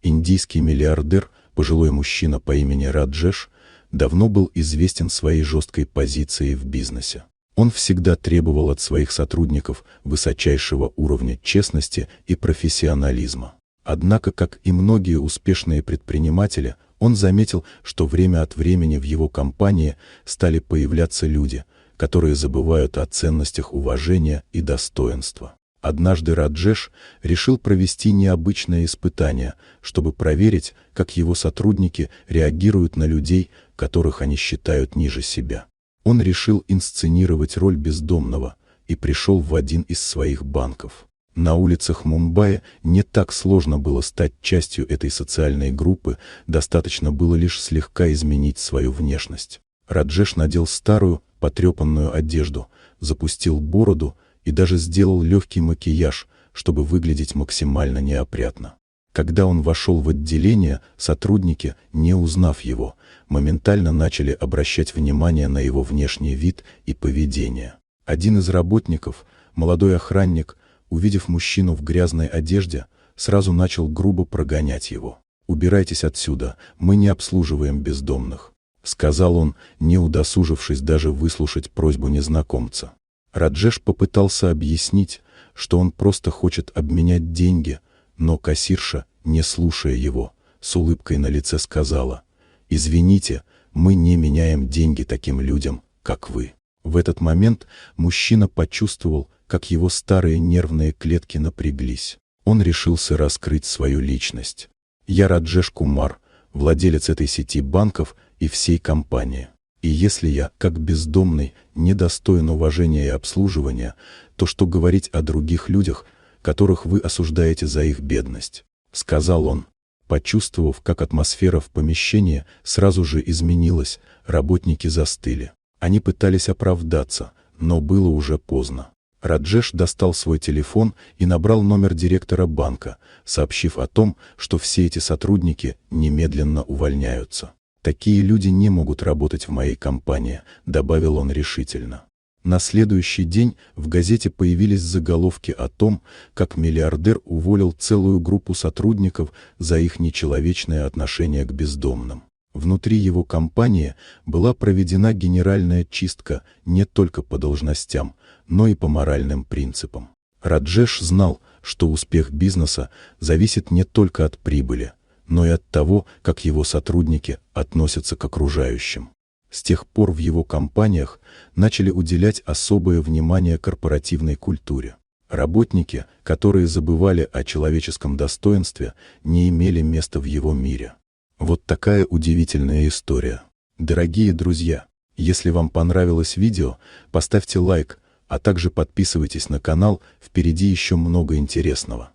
Индийский миллиардер, пожилой мужчина по имени Раджеш, давно был известен своей жесткой позицией в бизнесе. Он всегда требовал от своих сотрудников высочайшего уровня честности и профессионализма. Однако, как и многие успешные предприниматели, он заметил, что время от времени в его компании стали появляться люди, которые забывают о ценностях уважения и достоинства. Однажды Раджеш решил провести необычное испытание, чтобы проверить, как его сотрудники реагируют на людей, которых они считают ниже себя. Он решил инсценировать роль бездомного и пришел в один из своих банков. На улицах Мумбаи не так сложно было стать частью этой социальной группы, достаточно было лишь слегка изменить свою внешность. Раджеш надел старую, потрепанную одежду, запустил бороду и даже сделал легкий макияж, чтобы выглядеть максимально неопрятно. Когда он вошел в отделение, сотрудники, не узнав его, моментально начали обращать внимание на его внешний вид и поведение. Один из работников, молодой охранник, увидев мужчину в грязной одежде, сразу начал грубо прогонять его. «Убирайтесь отсюда, мы не обслуживаем бездомных», — сказал он, не удосужившись даже выслушать просьбу незнакомца. Раджеш попытался объяснить, что он просто хочет обменять деньги, но кассирша, не слушая его, с улыбкой на лице сказала: «Извините, мы не меняем деньги таким людям, как вы». В этот момент мужчина почувствовал, как его старые нервные клетки напряглись. Он решился раскрыть свою личность. «Я Раджеш Кумар, владелец этой сети банков и всей компании. И если я, как бездомный, недостоин уважения и обслуживания, то что говорить о других людях, которых вы осуждаете за их бедность?» — сказал он. Почувствовав, как атмосфера в помещении сразу же изменилась, работники застыли. Они пытались оправдаться, но было уже поздно. Раджеш достал свой телефон и набрал номер директора банка, сообщив о том, что все эти сотрудники немедленно увольняются. «Такие люди не могут работать в моей компании», — добавил он решительно. На следующий день в газете появились заголовки о том, как миллиардер уволил целую группу сотрудников за их нечеловечное отношение к бездомным. Внутри его компании была проведена генеральная чистка не только по должностям, но и по моральным принципам. Раджеш знал, что успех бизнеса зависит не только от прибыли, но и от того, как его сотрудники относятся к окружающим. С тех пор в его компаниях начали уделять особое внимание корпоративной культуре. Работники, которые забывали о человеческом достоинстве, не имели места в его мире. Вот такая удивительная история. Дорогие друзья, если вам понравилось видео, поставьте лайк, а также подписывайтесь на канал, впереди еще много интересного.